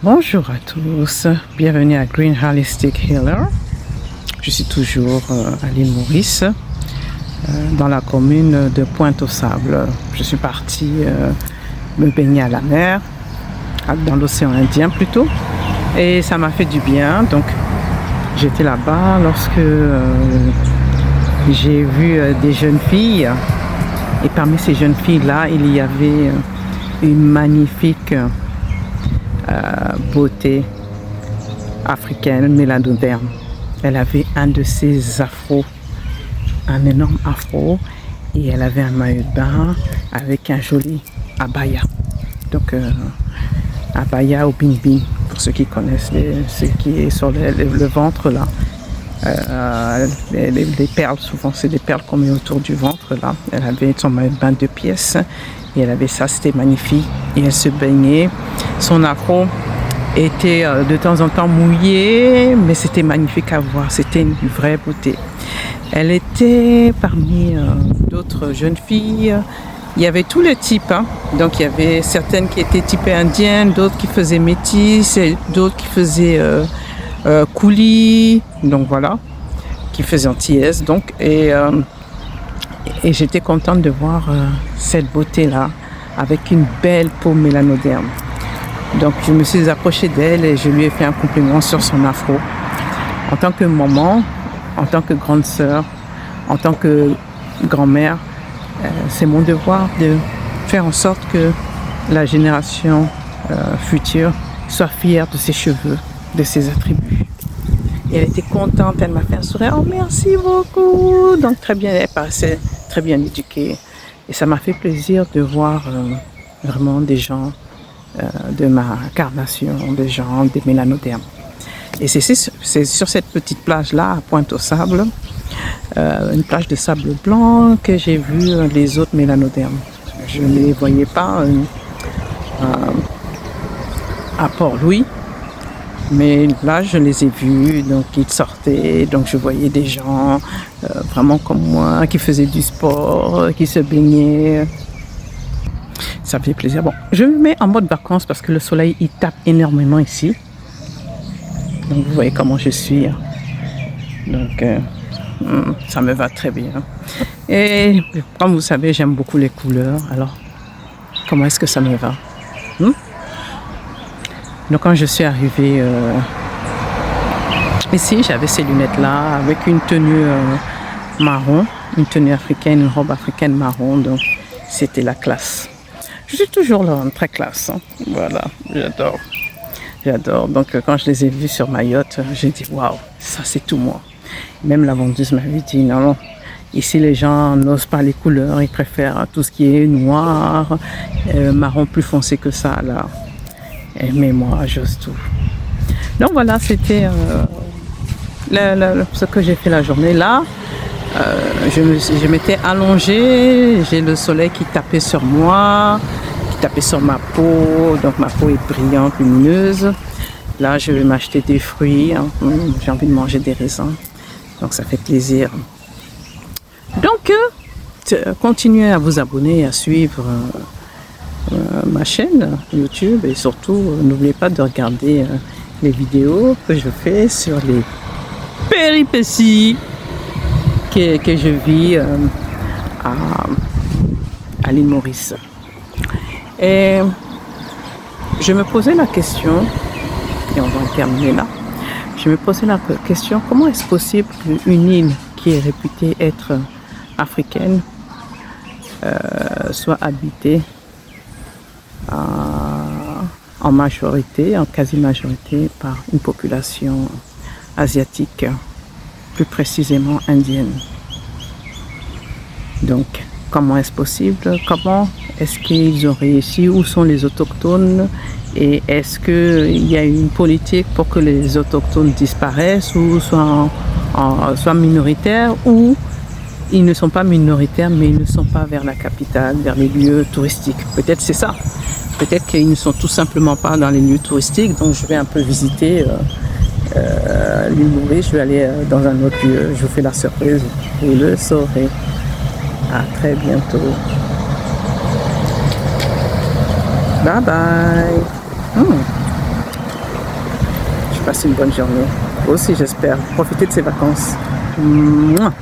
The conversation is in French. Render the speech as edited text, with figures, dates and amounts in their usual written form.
Bonjour à tous, bienvenue à Green Holistic Healer. Je suis toujours à l'île Maurice, dans la commune de Pointe-aux-Sables. Je suis partie me baigner à la mer, dans l'océan Indien plutôt, et ça m'a fait du bien. Donc j'étais là-bas lorsque j'ai vu des jeunes filles, et parmi ces jeunes filles-là, il y avait une magnifique beauté africaine, mélanoderme. Elle avait un de ses afros, un énorme afro, et elle avait un maillot de bain avec un joli abaya. Donc abaya ou bing bing, pour ceux qui connaissent, ce qui est sur le ventre là. Les perles, souvent c'est des perles qu'on met autour du ventre là. Elle avait son maillot de bain 2 pièces et elle avait ça, c'était magnifique, et elle se baignait. Son afro était de temps en temps mouillé, mais c'était magnifique à voir, c'était une vraie beauté. Elle était parmi d'autres jeunes filles. Il y avait tous les types, hein. Donc il y avait certaines qui étaient typées indiennes, d'autres qui faisaient métis, d'autres qui faisaient coulis, donc voilà, qui faisaient antillaise. Donc et j'étais contente de voir cette beauté là avec une belle peau mélanoderme. Donc je me suis approchée d'elle et je lui ai fait un compliment sur son afro. En tant que maman, en tant que grande sœur, en tant que grand-mère, c'est mon devoir de faire en sorte que la génération future soit fière de ses cheveux, de ses attributs. Et elle était contente, elle m'a fait un sourire. Oh, merci beaucoup. Donc très bien, elle paraissait très bien éduquée. Et ça m'a fait plaisir de voir vraiment des gens de ma carnation, des gens, des mélanodermes. Et c'est sur cette petite plage-là, à Pointe-aux-Sables, une plage de sable blanc, que j'ai vu les autres mélanodermes. Je ne les voyais pas à Port-Louis, mais là, je les ai vus, donc ils sortaient, donc je voyais des gens vraiment comme moi, qui faisaient du sport, qui se baignaient. Ça fait plaisir. Bon, je me mets en mode vacances parce que le soleil, il tape énormément ici. Donc, vous voyez comment je suis. Donc, ça me va très bien. Et comme vous savez, j'aime beaucoup les couleurs. Alors, comment est-ce que ça me va? Donc, quand je suis arrivée ici, j'avais ces lunettes-là avec une tenue marron, une tenue africaine, une robe africaine marron. Donc, c'était la classe. Je suis toujours là, très classe. Hein. Voilà, j'adore. J'adore. Donc, quand je les ai vus sur ma yacht, j'ai dit, waouh, ça c'est tout moi. Même la vendeuse m'avait dit, non, non, ici les gens n'osent pas les couleurs, ils préfèrent tout ce qui est noir, marron plus foncé que ça, là. Mais moi, j'ose tout. Donc voilà, c'était ce que j'ai fait la journée là. Je m'étais allongée, j'ai le soleil qui tapait sur moi, qui tapait sur ma peau, donc ma peau est brillante, lumineuse. Là, je vais m'acheter des fruits, hein. J'ai envie de manger des raisins, donc ça fait plaisir. Donc, continuez à vous abonner, à suivre ma chaîne YouTube, et surtout, n'oubliez pas de regarder les vidéos que je fais sur les péripéties que je vis à l'île Maurice. Et je me posais la question, et on va en terminer là, je me posais la question, comment est-ce possible qu'une île qui est réputée être africaine soit habitée en majorité, en quasi-majorité, par une population asiatique, plus précisément indienne. Donc, comment est-ce possible? Comment est-ce qu'ils ont réussi? Où sont les autochtones? Et est-ce qu'il y a une politique pour que les autochtones disparaissent ou soient minoritaires, ou ils ne sont pas minoritaires mais ils ne sont pas vers la capitale, vers les lieux touristiques? Peut-être c'est ça. Peut-être qu'ils ne sont tout simplement pas dans les lieux touristiques. Donc je vais un peu visiter l'île Maurice, je vais aller dans un autre lieu. Je vous fais la surprise, vous le saurez. À très bientôt. Bye bye. passe une bonne journée. Vous aussi, j'espère. Profitez de ces vacances. Mouah.